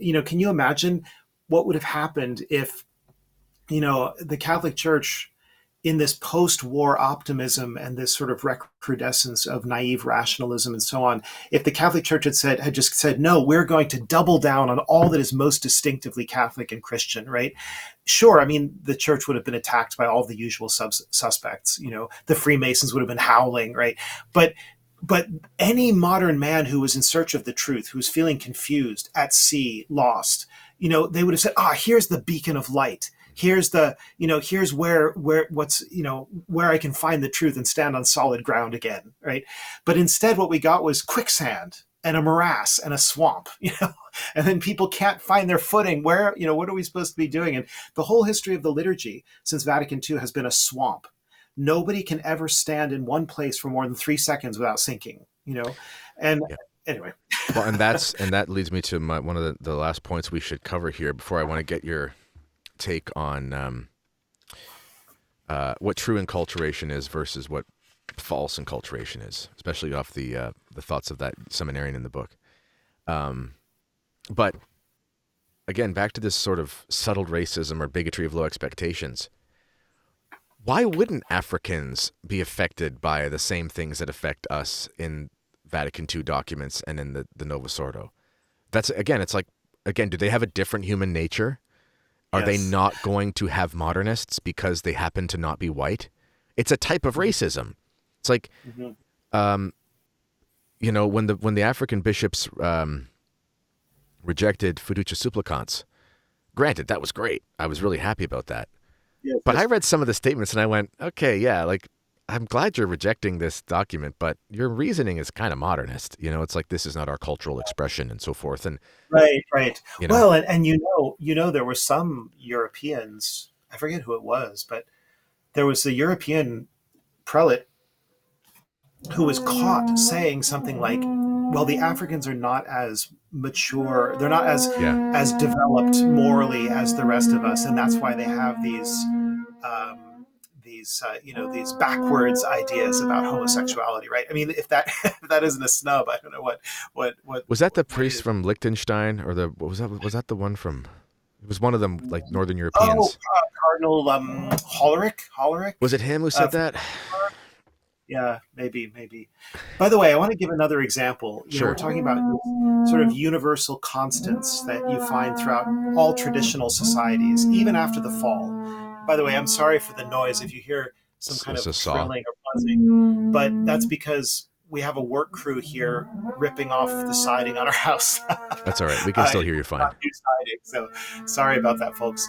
you know, can you imagine what would have happened if, you know, the Catholic Church, in this post-war optimism and this sort of recrudescence of naive rationalism and so on, if the Catholic Church had just said, no, we're going to double down on all that is most distinctively Catholic and Christian, right? Sure, I mean, the church would have been attacked by all the usual suspects. You know, the Freemasons would have been howling, right? But any modern man who was in search of the truth, who was feeling confused, at sea, lost, you know, they would have said, here's the beacon of light. Here's the, you know, here's where what's, you know, where I can find the truth and stand on solid ground again, right? But instead, what we got was quicksand and a morass and a swamp, you know, and then people can't find their footing. Where, you know, what are we supposed to be doing? And the whole history of the liturgy since Vatican II has been a swamp. Nobody can ever stand in one place for more than 3 seconds without sinking, you know, and anyway. Well, and that leads me to one of the last points we should cover here before I want to get your take on what true enculturation is versus what false enculturation is, especially off the thoughts of that seminarian in the book. But again, back to this sort of settled racism or bigotry of low expectations. Why wouldn't Africans be affected by the same things that affect us in Vatican II documents and in the Novus Ordo? That's again, it's like, again, do they have a different human nature? Are they Yes. not going to have modernists because they happen to not be white? It's a type of racism. It's like, Mhm. um, when the African bishops rejected fiducia supplicans. Granted, that was great. I was really happy about that. Yes, But I yes. read some of the statements and I went, okay, yeah, like I'm glad you're rejecting this document, but your reasoning is kind of modernist. It's like this is not our cultural expression and so forth. And Right, right. you know, Well, and there were some Europeans, I forget who it was, but there was a European prelate who was caught saying something like, well, the Africans are not as mature, they're not yeah, as developed morally as the rest of us, and that's why they have these backwards ideas about homosexuality, right? I mean, if that if that isn't a snub, I don't know was that the what priest is. from Liechtenstein or the what was that? Was that the one from? It was one of them, like Northern Oh, Europeans. Cardinal Hollerich. Was it him who said From that? Yeah, maybe. By the way, I want to give another example. We're Sure. talking about these sort of universal constants that you find throughout all traditional societies, even after the fall. By the way, I'm sorry for the noise if you hear some kind It's a of saw. trilling or buzzing, but that's because we have a work crew here ripping off the siding on our house. That's all right. We can still hear you It's not fine. new siding, so sorry about that, folks.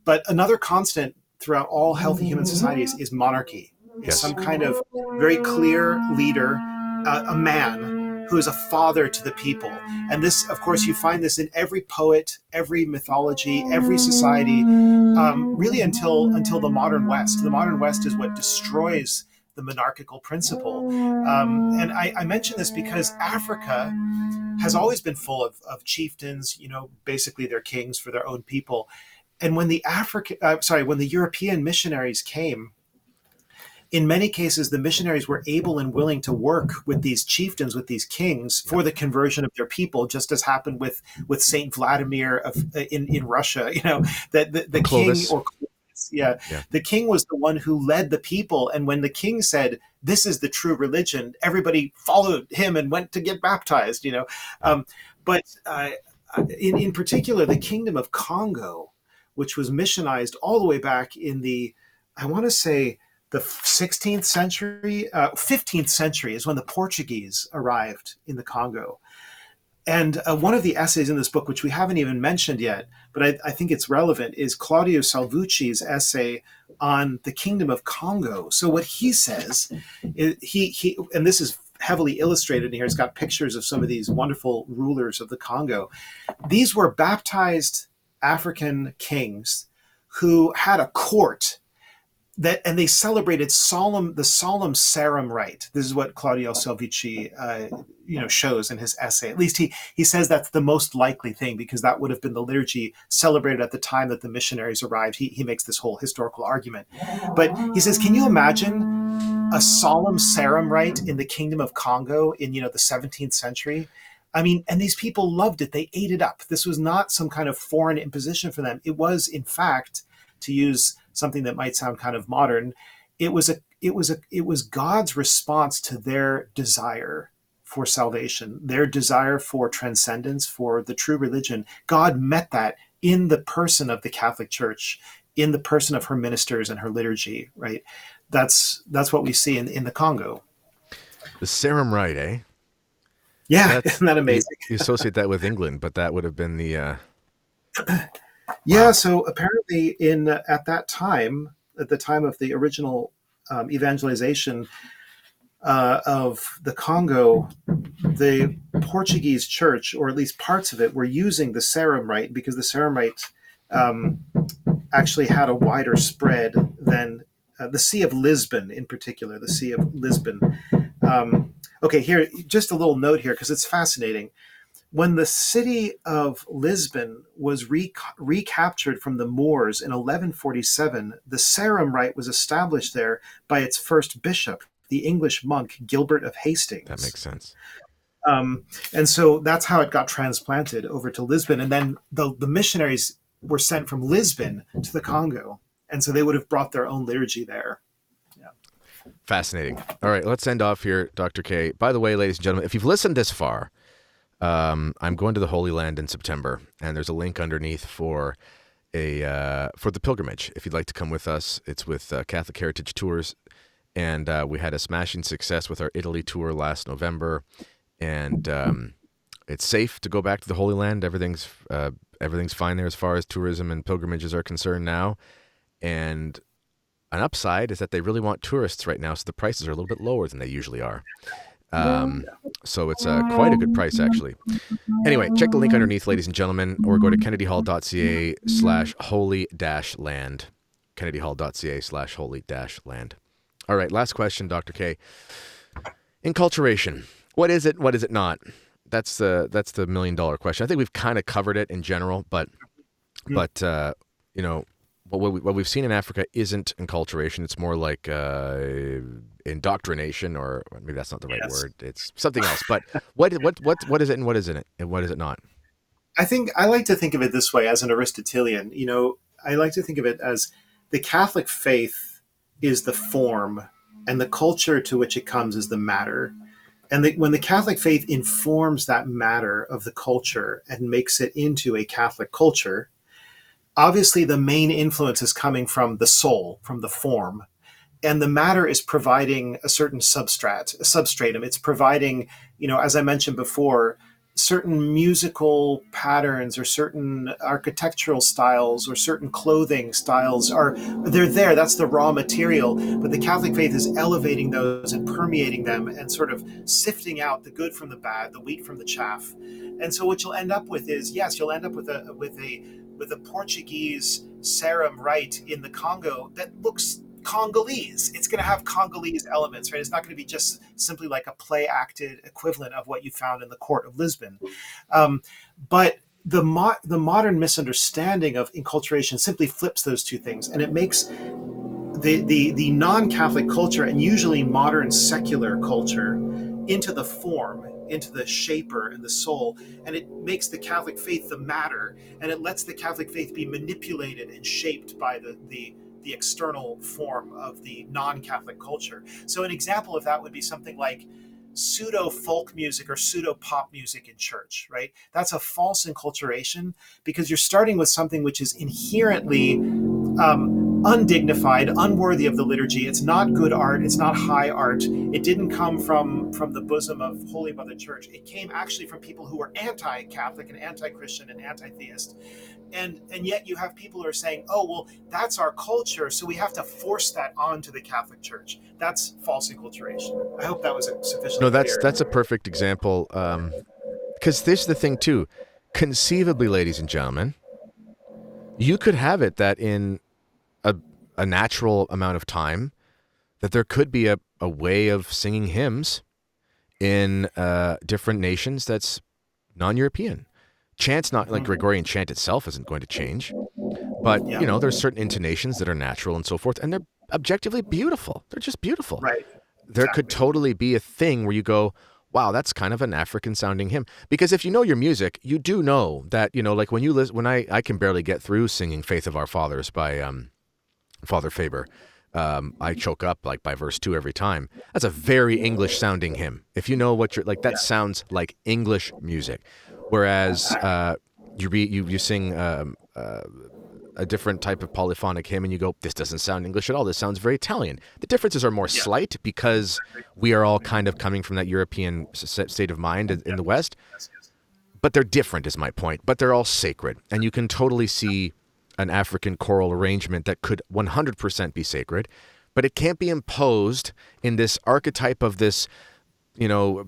But another constant throughout all healthy human societies is monarchy, is Yes. some kind of very clear leader, a man who is a father to the people. And this, of course, you find this in every poet, every mythology, every society, really until the modern West. The modern West is what destroys the monarchical principle. And I mention this because Africa has always been full of chieftains, basically they're kings for their own people. And when the European missionaries came, in many cases, the missionaries were able and willing to work with these chieftains, with these kings, Yep. for the conversion of their people, just as happened with Saint Vladimir in Russia. That the king Clovis. or yeah, Yeah. the king was the one who led the people, and when the king said, "This is the true religion," everybody followed him and went to get baptized. Yeah. Um, but in particular, the Kingdom of Congo, which was missionized all the way back in I want to say, the 16th century, 15th century is when the Portuguese arrived in the Congo. And one of the essays in this book, which we haven't even mentioned yet, but I think it's relevant, is Claudio Salvucci's essay on the Kingdom of Congo. So what he says, and this is heavily illustrated in here. It's got pictures of some of these wonderful rulers of the Congo. These were baptized African kings who had a court and they celebrated the solemn Sarum rite. This is what Claudio Salvici shows in his essay. At least he says that's the most likely thing, because that would have been the liturgy celebrated at the time that the missionaries arrived. He makes this whole historical argument, but he says, can you imagine a solemn Sarum rite in the Kingdom of Congo in the 17th century? I mean, and these people loved it. They ate it up. This was not some kind of foreign imposition for them. It was, in fact, to use something that might sound kind of modern, it was God's response to their desire for salvation, their desire for transcendence, for the true religion. God met that in the person of the Catholic Church, in the person of her ministers and her liturgy. Right? That's what we see in the Congo. The serum rite, eh? Yeah, That's isn't that you, amazing? you associate that with England, but that would have been the Yeah. wow. So apparently, at the time of the original evangelization of the Congo, the Portuguese church, or at least parts of it, were using the Sarum rite, because the Sarum rite um, actually had a wider spread than the See of Lisbon, in particular, the See of Lisbon. Okay, here, just a little note here, because it's fascinating. When the city of Lisbon was recaptured from the Moors in 1147, the Sarum rite was established there by its first bishop, the English monk Gilbert of That Hastings. makes sense. And so that's how it got transplanted over to Lisbon. And then the missionaries were sent from Lisbon to the Congo. And so they would have brought their own liturgy there. Yeah. Fascinating. All right, let's end off here, Dr. K. By the way, ladies and gentlemen, if you've listened this far, I'm going to the Holy Land in September, and there's a link underneath for the pilgrimage. If you'd like to come with us, it's with Catholic Heritage Tours, and we had a smashing success with our Italy tour last November, and it's safe to go back to the Holy Land. Everything's fine there as far as tourism and pilgrimages are concerned now, and an upside is that they really want tourists right now, so the prices are a little bit lower than they usually are. So it's quite a good price, actually. Anyway, check the link underneath, ladies and gentlemen, or go to kennedyhall.ca/holy-land. kennedyhall.ca/holy-land. All right, last question, Dr. K. Inculturation. What is it? What is it not? That's the $1 million question. I think we've kind of covered it in general, but you know, what we've seen in Africa isn't inculturation. It's more like indoctrination, or maybe that's not the right word. It's something else. But what is it and what isn't it, and what is it not? I think I like to think of it this way as an Aristotelian. I like to think of it as the Catholic faith is the form, and the culture to which it comes is the matter. And when the Catholic faith informs that matter of the culture and makes it into a Catholic culture, obviously the main influence is coming from the soul, from the form. And the matter is providing a certain substratum. It's providing, as I mentioned before, certain musical patterns or certain architectural styles or certain clothing styles they're there. That's the raw material. But the Catholic faith is elevating those and permeating them and sort of sifting out the good from the bad, the wheat from the chaff. And so what you'll end up with is, yes, you'll end up with a Portuguese serum rite in the Congo that looks Congolese. It's going to have Congolese elements, right? It's not going to be just simply like a play-acted equivalent of what you found in the court of Lisbon. But the modern misunderstanding of inculturation simply flips those two things, and it makes the non-Catholic culture and usually modern secular culture into the form, into the shaper and the soul, and it makes the Catholic faith the matter, and it lets the Catholic faith be manipulated and shaped by the external form of the non-Catholic culture. So an example of that would be something like pseudo folk music or pseudo pop music in church, right? That's a false enculturation because you're starting with something which is inherently undignified, unworthy of the liturgy. It's not good art. It's not high art. It didn't come from the bosom of Holy Mother Church. It came actually from people who were anti-Catholic and anti-Christian and anti-theist. And yet you have people who are saying, oh, well, that's our culture, so we have to force that onto the Catholic Church. That's false enculturation. I hope that was sufficiently No, clear. that's a perfect example. Because this is the thing, too. Conceivably, ladies and gentlemen, you could have it that in a natural amount of time, that there could be a way of singing hymns in different nations that's non-European. Chant's not like Gregorian chant itself isn't going to change, but there's certain intonations that are natural and so forth, and they're objectively beautiful. They're just beautiful. Right. There could totally be a thing where you go, wow, that's kind of an African sounding hymn. Because if you know your music, you do know that, like when you listen, when I can barely get through singing Faith of Our Fathers by Father Faber. I choke up like by verse 2 every time. That's a very English sounding hymn. If you know what you're like, that sounds like English music. Whereas you sing a different type of polyphonic hymn and you go, this doesn't sound English at all. This sounds very Italian. The differences are more slight because we are all kind of coming from that European state of mind in the West. But they're different is my point. But they're all sacred. And you can totally see an African choral arrangement that could 100% be sacred, but it can't be imposed in this archetype of this,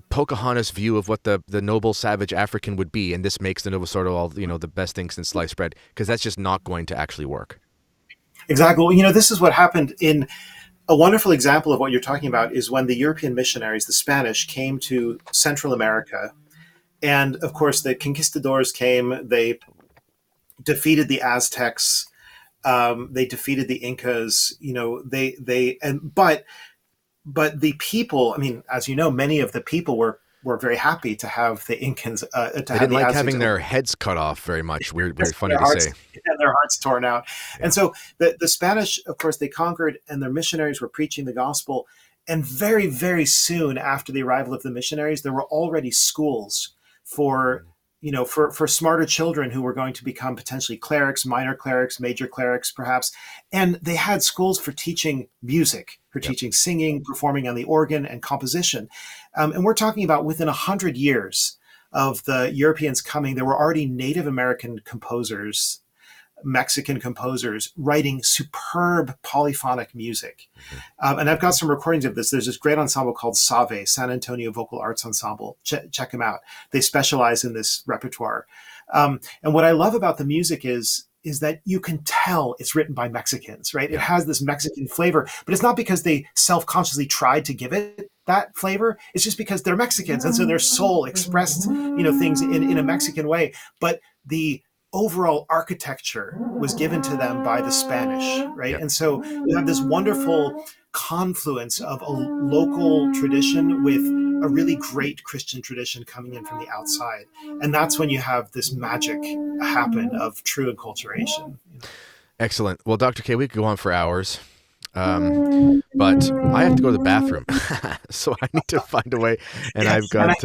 Pocahontas view of what the noble savage African would be, and this makes the Novus Ordo all, the best thing since sliced bread, because that's just not going to actually work. Exactly. Well, this is what happened in a wonderful example of what you're talking about is when the European missionaries, the Spanish, came to Central America, and of course the conquistadors came, they defeated the Aztecs, they defeated the Incas, but the people, I mean, as you know, many of the people were very happy to have the Incans. They didn't like having their heads cut off very much. Weird, very funny to say. Yeah, their hearts torn out. Yeah. And so the Spanish, of course, they conquered, and their missionaries were preaching the gospel. And very, very soon after the arrival of the missionaries, there were already schools for for smarter children who were going to become potentially clerics, minor clerics, major clerics, perhaps. And they had schools for teaching music, for teaching singing, performing on the organ, and composition. And we're talking about within 100 years of the Europeans coming, there were already Native American composers, Mexican composers writing superb polyphonic music. And I've got some recordings of this. There's this great ensemble called SAVE, San Antonio Vocal Arts Ensemble. Check them out. They specialize in this repertoire. And what I love about the music is that you can tell it's written by Mexicans, right? It has this Mexican flavor, but it's not because they self-consciously tried to give it that flavor. It's just because they're Mexicans. And so their soul expressed, things in a Mexican way. But the overall architecture was given to them by the Spanish, right? And so you have this wonderful confluence of a local tradition with a really great Christian tradition coming in from the outside. And that's when you have this magic happen of true enculturation. Excellent. Well, Dr. K, we could go on for hours. But I have to go to the bathroom, so I need to find a way. And I've got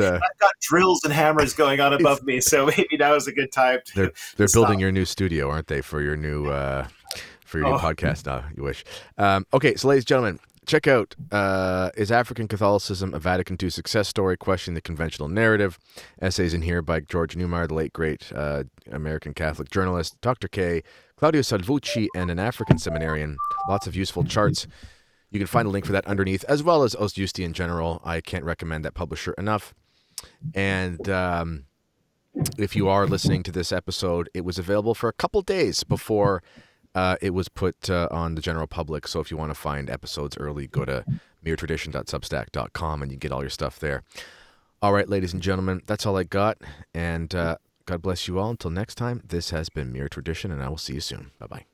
drills and hammers going on above me, so maybe now is a good time. They're building your new studio, aren't they, for your new new podcast? Now you wish. Okay, so ladies and gentlemen, check out Is African Catholicism a Vatican II Success Story? Questioning the Conventional Narrative. Essays in here by George Neumeier, the late great American Catholic journalist, Dr. K, Claudio Salvucci, and an African seminarian. Lots of useful charts. You can find a link for that underneath, as well as Os Justi in general. I can't recommend that publisher enough. And if you are listening to this episode, it was available for a couple days before it was put on the general public. So if you want to find episodes early, go to meretradition.substack.com and you get all your stuff there. All right, ladies and gentlemen, that's all I got. And God bless you all. Until next time, this has been Mere Tradition, and I will see you soon. Bye-bye.